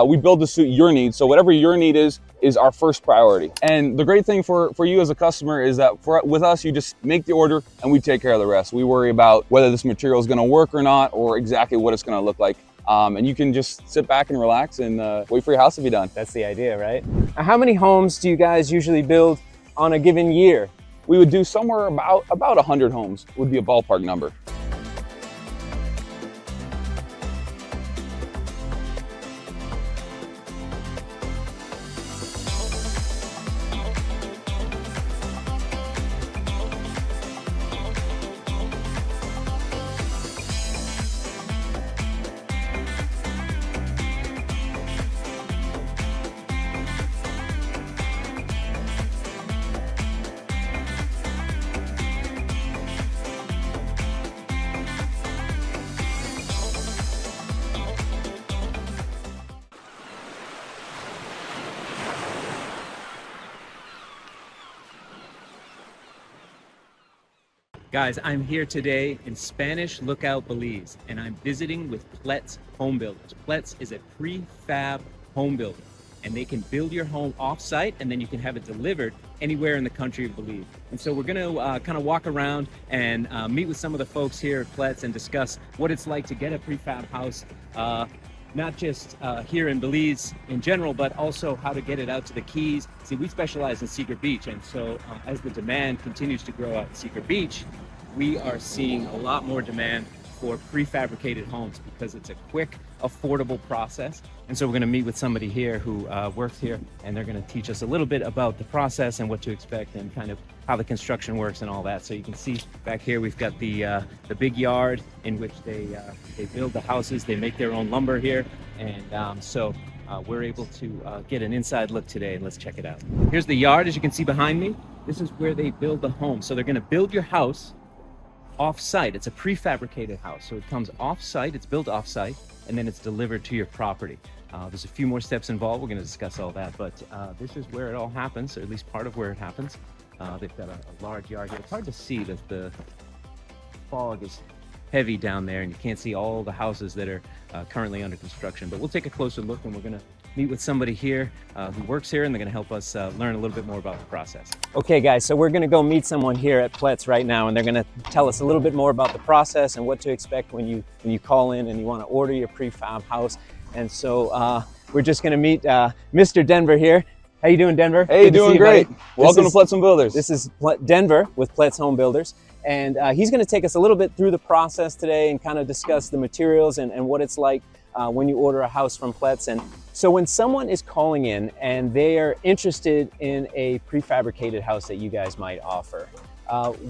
we build to suit your needs. So whatever your need is our first priority. And the great thing for you as a customer is that with us, you just make the order and we take care of the rest. We worry about whether this material is going to work or not, or exactly what it's going to look like. And you can just sit back and relax and wait for your house to be done. That's the idea, right? How many homes do you guys usually build on a given year? We would do somewhere about 100 homes would be a ballpark number. Guys, I'm here today in Spanish Lookout, Belize, and I'm visiting with Plett's Home Builders. Plett's is a prefab home builder, and they can build your home off-site, and then you can have it delivered anywhere in the country of Belize. And so we're gonna kind of walk around and meet with some of the folks here at Plett's and discuss what it's like to get a prefab house, not just here in Belize in general, but also how to get it out to the Keys. See, we specialize in Secret Beach, and so as the demand continues to grow out in Secret Beach, we are seeing a lot more demand for prefabricated homes because it's a quick, affordable process. And so we're gonna meet with somebody here who works here, and they're gonna teach us a little bit about the process and what to expect and kind of how the construction works and all that. So you can see back here, we've got the big yard in which they build the houses. They make their own lumber here. And so we're able to get an inside look today, and let's check it out. Here's the yard, as you can see behind me. This is where they build the home. So they're gonna build your house off-site. It's a prefabricated house, so it comes off-site, it's built off-site, and then it's delivered to your property. There's a few more steps involved. We're going to discuss all that, but this is where it all happens, or at least part of where it happens. They've got a large yard here. It's hard to see that the fog is heavy down there, and you can't see all the houses that are currently under construction, but we'll take a closer look, and we're going to meet with somebody here who works here, and they're going to help us learn a little bit more about the process. Okay guys, so we're gonna go meet someone here at Plett's right now, and they're gonna tell us a little bit more about the process and what to expect when you call in and you wanna order your prefab house. And so we're just gonna meet Mr. Denver here. How you doing, Denver? Hey, doing great. Welcome to Plett's Home Builders. This is Denver with Plett's Home Builders. And he's gonna take us a little bit through the process today and kind of discuss the materials and what it's like when you order a house from Plett's. And so when someone is calling in and they are interested in a prefabricated house that you guys might offer,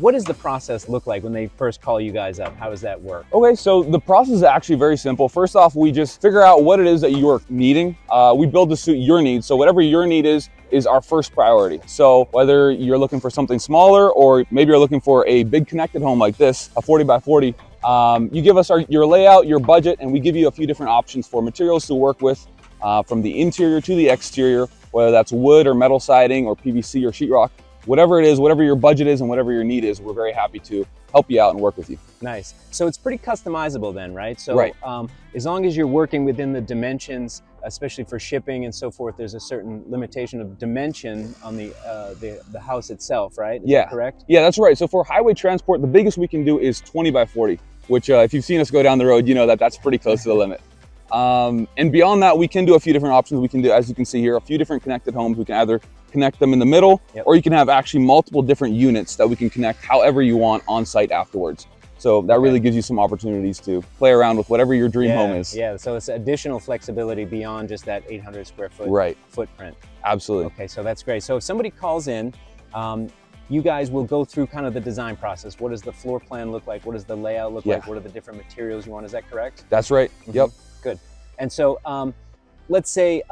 what does the process look like when they first call you guys up? How does that work? Okay, so the process is actually very simple. First off, we just figure out what it is that you're needing. We build to suit your needs. So whatever your need is our first priority. So whether you're looking for something smaller or maybe you're looking for a big connected home like this, a 40 by 40, you give us your layout, your budget, and we give you a few different options for materials to work with, from the interior to the exterior, whether that's wood or metal siding or PVC or sheetrock. Whatever it is, whatever your budget is and whatever your need is, we're very happy to help you out and work with you. Nice. So it's pretty customizable then, right? So right. As long as you're working within the dimensions, especially for shipping and so forth, there's a certain limitation of dimension on the house itself, right? Is that correct? Yeah, that's right. So for highway transport, the biggest we can do is 20 by 40, which if you've seen us go down the road, you know that that's pretty close to the limit. And beyond that, we can do a few different options. We can do, as you can see here, a few different connected homes. We can either connect them in the middle, or you can have actually multiple different units that we can connect however you want on site afterwards. So that really gives you some opportunities to play around with whatever your dream home is. Yeah, so it's additional flexibility beyond just that 800 square foot footprint. Absolutely. Okay, so that's great. So if somebody calls in, you guys will go through kind of the design process. What does the floor plan look like? What does the layout look like? What are the different materials you want? Is that correct? That's right. Yep. Good. And so let's say,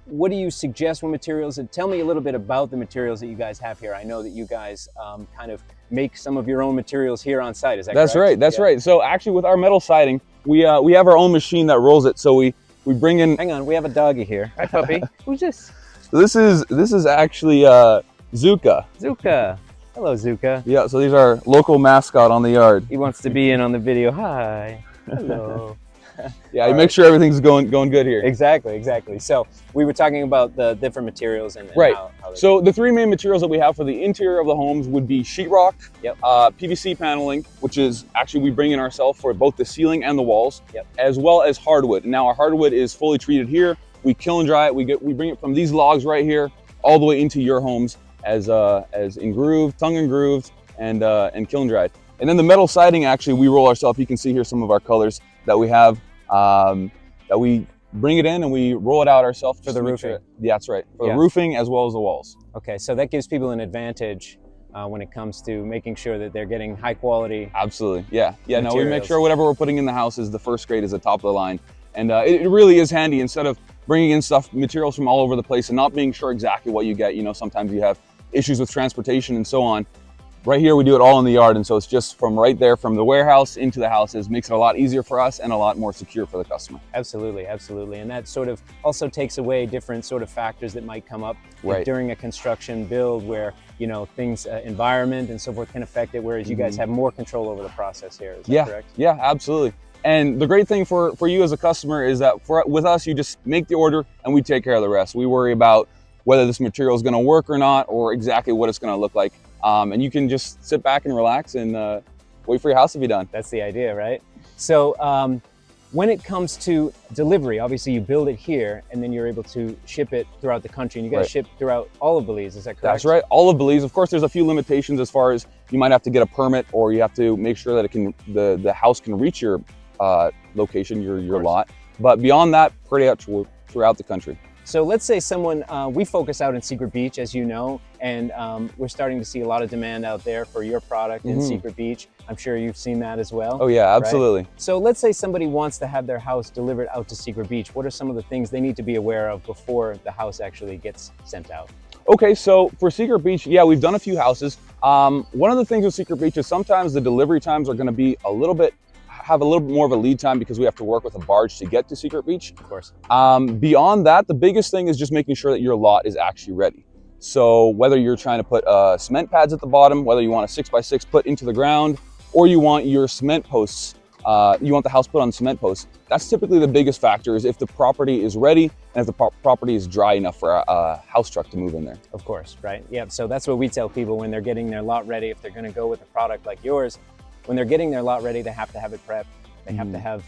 what do you suggest with materials? And tell me a little bit about the materials that you guys have here. I know that you guys kind of make some of your own materials here on site. Is that correct? That's right. That's right. So actually with our metal siding, we have our own machine that rolls it. So we bring in. Hang on, we have a doggy here. Hi, puppy. Who's this? This is actually Zuka. Zuka. Hello, Zuka. Yeah. So these are local mascot on the yard. He wants to be in on the video. Hi. Hello. Yeah, you make sure everything's going good here. Exactly. So we were talking about the different materials and Right. how So the three main materials that we have for the interior of the homes would be sheetrock, Yep. PVC paneling, which is actually we bring in ourselves for both the ceiling and the walls, Yep. as well as hardwood. Now our hardwood is fully treated here. We kiln dry it. We bring it from these logs right here all the way into your homes as engrooved, tongue engrooved, and kiln dried. And then the metal siding, actually, we roll ourselves. You can see here some of our colors that we have, that we bring it in and we roll it out ourselves. For the roofing. Yeah, that's right. For the roofing as well as the walls. Okay, so that gives people an advantage when it comes to making sure that they're getting high quality. Absolutely, yeah. No, we make materials. sure whatever we're putting in the house is the first grade, is the top of the line. And it really is handy instead of bringing in materials from all over the place and not being sure exactly what you get. You know, sometimes you have issues with transportation and so on. Right here, we do it all in the yard, and so it's just from right there, from the warehouse into the houses, makes it a lot easier for us and a lot more secure for the customer. Absolutely, and that sort of also takes away different sort of factors that might come up during a construction build, where things, environment and so forth can affect it, whereas you guys have more control over the process here. Is that correct? Yeah, absolutely. And the great thing for you as a customer is that with us, you just make the order and we take care of the rest. We worry about whether this material is going to work or not, or exactly what it's going to look like. And you can just sit back and relax and wait for your house to be done. That's the idea, right? So when it comes to delivery, obviously you build it here and then you're able to ship it throughout the country, and you guys ship throughout all of Belize, is that correct? That's right, all of Belize. Of course, there's a few limitations as far as you might have to get a permit, or you have to make sure that the house can reach your location, your lot. But beyond that, pretty much throughout the country. So let's say someone, we focus out in Secret Beach, as you know, and we're starting to see a lot of demand out there for your product in Secret Beach. I'm sure you've seen that as well. Oh yeah, absolutely. Right? So let's say somebody wants to have their house delivered out to Secret Beach. What are some of the things they need to be aware of before the house actually gets sent out? Okay, so for Secret Beach, yeah, we've done a few houses. One of the things with Secret Beach is sometimes the delivery times are going to be have a little bit more of a lead time because we have to work with a barge to get to Secret Beach. Of course. Beyond that, the biggest thing is just making sure that your lot is actually ready. So whether you're trying to put cement pads at the bottom, whether you want a 6x6 put into the ground, or you want your cement posts, you want the house put on cement posts, that's typically the biggest factor, is if the property is ready and if the property is dry enough for a house truck to move in there. Of course, right? Yeah, so that's what we tell people when they're getting their lot ready. If they're going to go with a product like yours, when they're getting their lot ready, they have to have it prepped. They have to have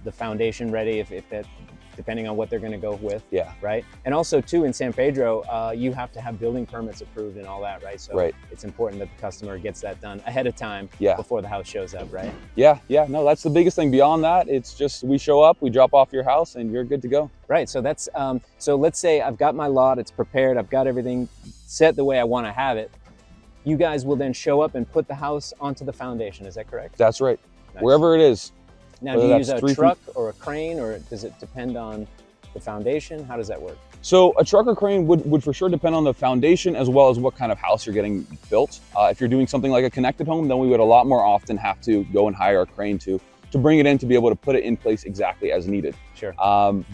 the foundation ready, if that, depending on what they're going to go with. Yeah. Right. And also too, in San Pedro, you have to have building permits approved and all that, right? So it's important that the customer gets that done ahead of time before the house shows up, right? Yeah. No, that's the biggest thing. Beyond that, it's just we show up, we drop off your house, and you're good to go. Right. So that's so let's say I've got my lot, it's prepared, I've got everything set the way I want to have it. You guys will then show up and put the house onto the foundation. Is that correct? That's right. Nice. Wherever it is. Now, do you use a truck or a crane, or does it depend on the foundation? How does that work? So a truck or crane would for sure depend on the foundation, as well as what kind of house you're getting built. If you're doing something like a connected home, then we would a lot more often have to go and hire a crane to bring it in, to be able to put it in place exactly as needed. Sure.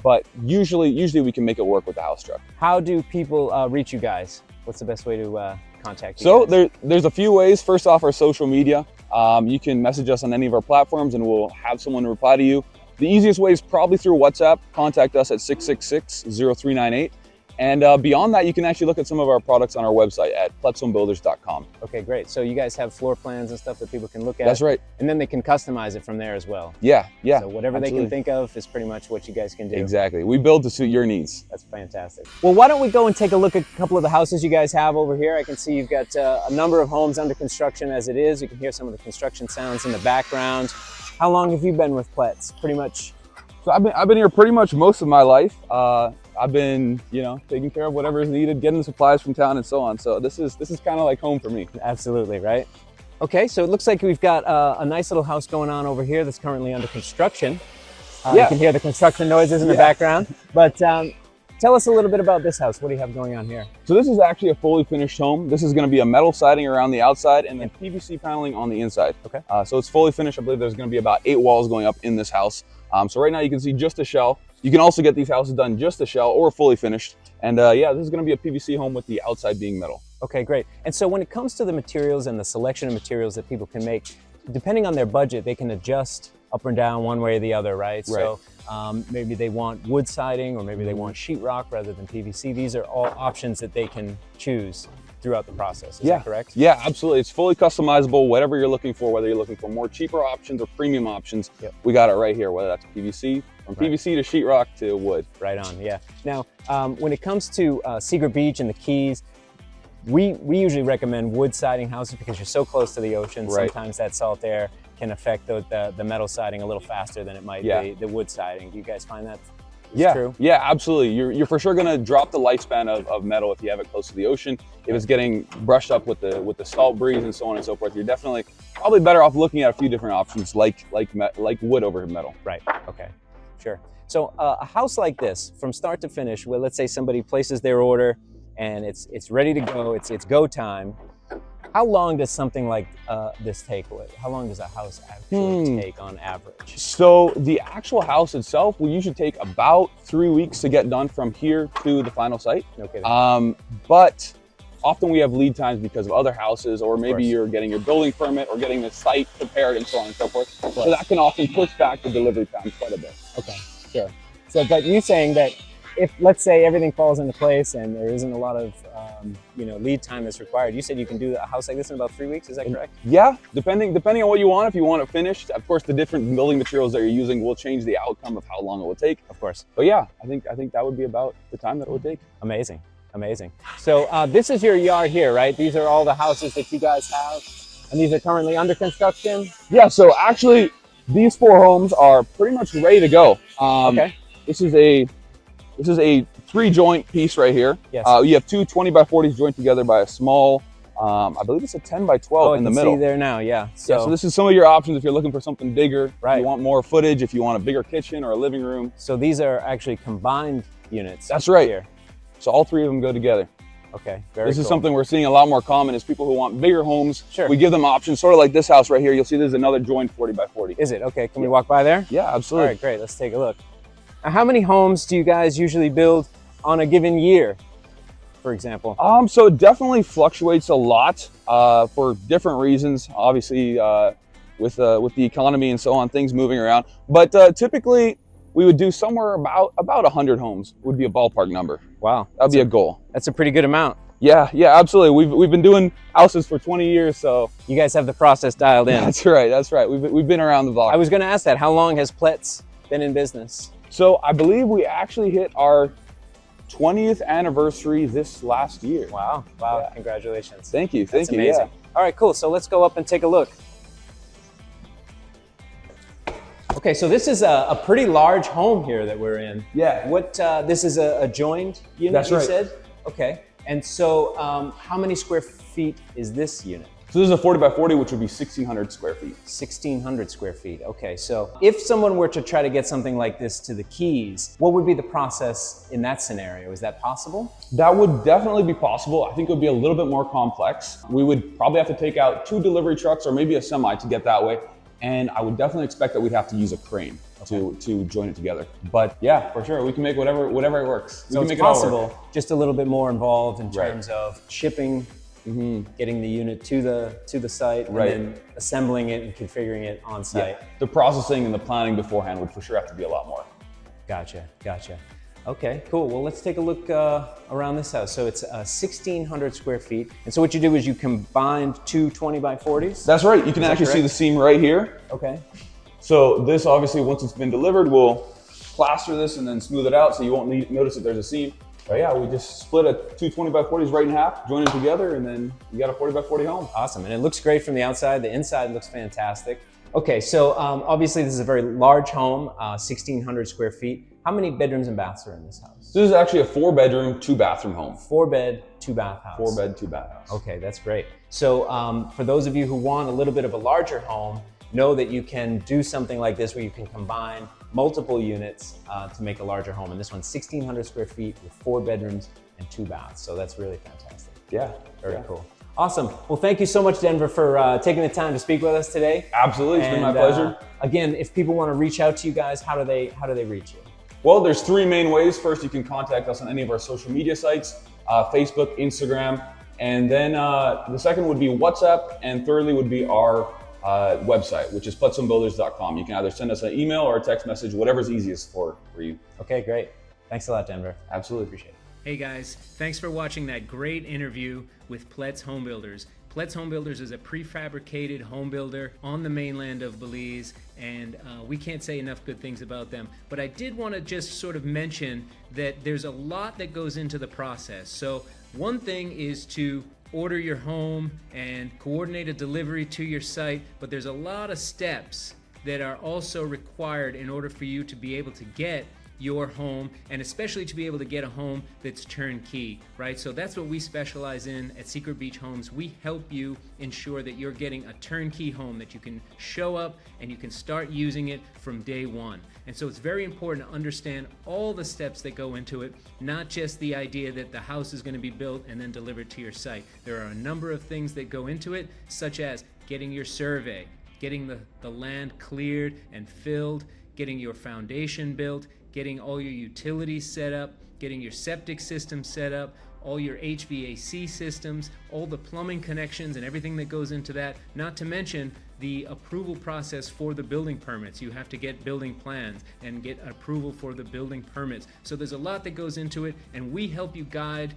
But usually we can make it work with the house truck. How do people reach you guys? What's the best way to contact you So guys? there's a few ways. First off, our social media. You can message us on any of our platforms and we'll have someone reply to you. The easiest way is probably through WhatsApp. Contact us at 666-0398. And beyond that, you can actually look at some of our products on our website at plettshomebuilders.com. Okay, great. So you guys have floor plans and stuff that people can look at. That's right. And then they can customize it from there as well. Yeah. So whatever they can think of is pretty much what you guys can do. Exactly. We build to suit your needs. That's fantastic. Well, why don't we go and take a look at a couple of the houses you guys have over here. I can see you've got a number of homes under construction as it is. You can hear some of the construction sounds in the background. How long have you been with Plett's? Pretty much. So I've been here pretty much most of my life. I've been, taking care of whatever is needed, getting the supplies from town and so on. So this is kind of like home for me. Absolutely, right? Okay, so it looks like we've got a nice little house going on over here that's currently under construction. You can hear the construction noises in the background. But tell us a little bit about this house. What do you have going on here? So this is actually a fully finished home. This is going to be a metal siding around the outside and then PVC paneling on the inside. Okay. So it's fully finished. I believe there's going to be about 8 walls going up in this house. So right now you can see just a shell. You can also get these houses done just a shell or fully finished. And yeah, this is going to be a PVC home with the outside being metal. Okay, great. And so when it comes to the materials and the selection of materials that people can make, depending on their budget, they can adjust up and down one way or the other, right? Right. So maybe they want wood siding, or maybe they want sheetrock rather than PVC. These are all options that they can choose throughout the process. Is that correct? Yeah, absolutely. It's fully customizable, whatever you're looking for, whether you're looking for more cheaper options or premium options. We got it right here, whether that's PVC, from PVC to sheetrock to wood. Right on, yeah. Now, when it comes to Secret Beach and the Keys, we usually recommend wood siding houses because you're so close to the ocean. Right. Sometimes that salt air can affect the metal siding a little faster than it might be the wood siding. Do you guys find that true? Yeah, absolutely. You're for sure gonna drop the lifespan of metal if you have it close to the ocean. If it's getting brushed up with the salt breeze and so on and so forth, you're definitely probably better off looking at a few different options like wood over metal. Right, okay, sure. So a house like this, from start to finish, where let's say somebody places their order and it's ready to go, it's go time. How long does something like this take? How long does a house actually take on average? So the actual house itself will usually take about 3 weeks to get done from here to the final site. Okay. But often we have lead times because of other houses, or maybe you're getting your building permit or getting the site prepared and so on and so forth. So that can often push back the delivery time quite a bit. Okay, sure. So, but you saying that if, let's say, everything falls into place and there isn't a lot of lead time that's required, you said you can do a house like this in about 3 weeks, is that correct? Yeah, depending on what you want. If you want it finished, of course the different building materials that you're using will change the outcome of how long it will take. Of course. But yeah, I think that would be about the time that it would take. Amazing, amazing. So this is your yard here, right? These are all the houses that you guys have, and these are currently under construction? Yeah, so actually these 4 homes are pretty much ready to go. Okay. This is a 3-joint piece right here. Yes. You have 2 20x40s joined together by a small, I believe it's a 10x12 in the middle. See there now, yeah. So this is some of your options if you're looking for something bigger. Right. If you want more footage, if you want a bigger kitchen or a living room. So these are actually combined units. That's right. Here. So all 3 of them go together. Okay, very cool. This is something we're seeing a lot more common is people who want bigger homes. Sure. We give them options, sort of like this house right here. You'll see there's another joined 40x40. Is it? Okay, can we walk by there? Yeah, absolutely. All right, great, let's take a look. Now, how many homes do you guys usually build on a given year, for example? So it definitely fluctuates a lot for different reasons. Obviously, with the economy and so on, things moving around. But typically, we would do somewhere about 100 homes would be a ballpark number. Wow, That'd be a goal. That's a pretty good amount. Yeah, absolutely. We've been doing houses for 20 years, so you guys have the process dialed in. That's right. We've been around the block. I was going to ask that. How long has Plett's been in business? So I believe we actually hit our 20th anniversary this last year. Wow, Yeah. Congratulations. Thank you. That's amazing. Yeah. All right, cool. So let's go up and take a look. Okay, so this is a pretty large home here that we're in. Yeah. This is a joined unit, That's right. You said? Okay. And so how many square feet is this unit? So this is a 40x40, which would be 1,600 square feet. 1,600 square feet. Okay, so if someone were to try to get something like this to the Keys, what would be the process in that scenario? Is that possible? That would definitely be possible. I think it would be a little bit more complex. We would probably have to take out 2 delivery trucks or maybe a semi to get that way. And I would definitely expect that we'd have to use a crane to join it together. But yeah, for sure, we can make whatever it works. So it's possible, just a little bit more involved in terms of shipping, getting the unit to the site, and then assembling it and configuring it on site. Yeah. The processing and the planning beforehand would for sure have to be a lot more. Gotcha. Okay, cool. Well, let's take a look around this house. So it's 1,600 square feet. And so what you do is you combined 2 20x40s? That's right. You can actually see the seam right here. Okay. So this obviously, once it's been delivered, we'll plaster this and then smooth it out so you won't notice that there's a seam. But yeah, we just split 2 20x40s right in half, join them together, and then you got a 40x40 home. Awesome. And it looks great from the outside. The inside looks fantastic. Okay, so obviously this is a very large home, 1,600 square feet. How many bedrooms and baths are in this house? This is actually a 4-bedroom, 2-bathroom home. 4-bed, 2-bath house. 4-bed, 2-bath house. Okay, that's great. So for those of you who want a little bit of a larger home, know that you can do something like this where you can combine multiple units to make a larger home. And this one's 1,600 square feet with 4 bedrooms and 2 baths. So that's really fantastic. Yeah. Very cool. Awesome. Well, thank you so much, Denver, for taking the time to speak with us today. Absolutely, it's been my pleasure. Again, if people want to reach out to you guys, how do they reach you? Well, there's 3 main ways. First, you can contact us on any of our social media sites, Facebook, Instagram, and then the second would be WhatsApp, and thirdly would be our website, which is plettshomebuilders.com. You can either send us an email or a text message, whatever's easiest for you. Okay, great. Thanks a lot, Denver. Absolutely. Appreciate it. Hey guys, thanks for watching that great interview with Plett's Home Builders. Plett's Home Builders is a prefabricated home builder on the mainland of Belize, and we can't say enough good things about them. But I did want to just sort of mention that there's a lot that goes into the process. So one thing is to order your home and coordinate a delivery to your site, but there's a lot of steps that are also required in order for you to be able to get your home, and especially to be able to get a home that's turnkey, right? So that's what we specialize in at Secret Beach Homes. We help you ensure that you're getting a turnkey home that you can show up and you can start using it from day one. And so it's very important to understand all the steps that go into it, not just the idea that the house is going to be built and then delivered to your site. There are a number of things that go into it, such as getting your survey, getting the land cleared and filled, getting your foundation built, getting all your utilities set up, getting your septic system set up, all your HVAC systems, all the plumbing connections and everything that goes into that, not to mention the approval process for the building permits. You have to get building plans and get approval for the building permits. So there's a lot that goes into it, and we help guide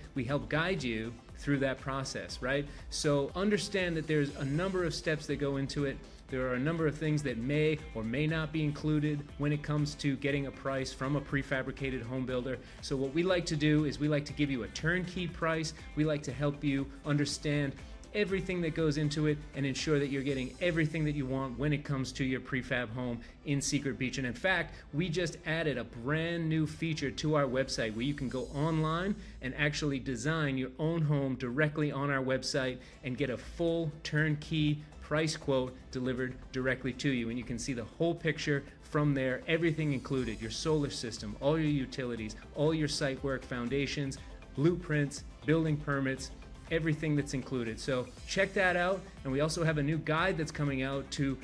you through that process, right? So understand that there's a number of steps that go into it. There are a number of things that may or may not be included when it comes to getting a price from a prefabricated home builder. So what we like to do is we like to give you a turnkey price. We like to help you understand everything that goes into it and ensure that you're getting everything that you want when it comes to your prefab home in Secret Beach. And in fact, we just added a brand new feature to our website where you can go online and actually design your own home directly on our website and get a full turnkey price quote delivered directly to you. And you can see the whole picture from there, everything included, your solar system, all your utilities, all your site work, foundations, blueprints, building permits, everything that's included. So check that out. And we also have a new guide that's coming out to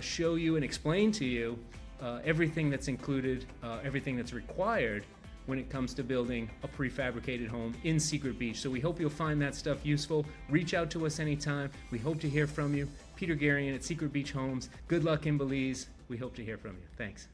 show you and explain to you everything that's included, everything that's required when it comes to building a prefabricated home in Secret Beach. So we hope you'll find that stuff useful. Reach out to us anytime. We hope to hear from you. Peter Garian at Secret Beach Homes. Good luck in Belize. We hope to hear from you. Thanks.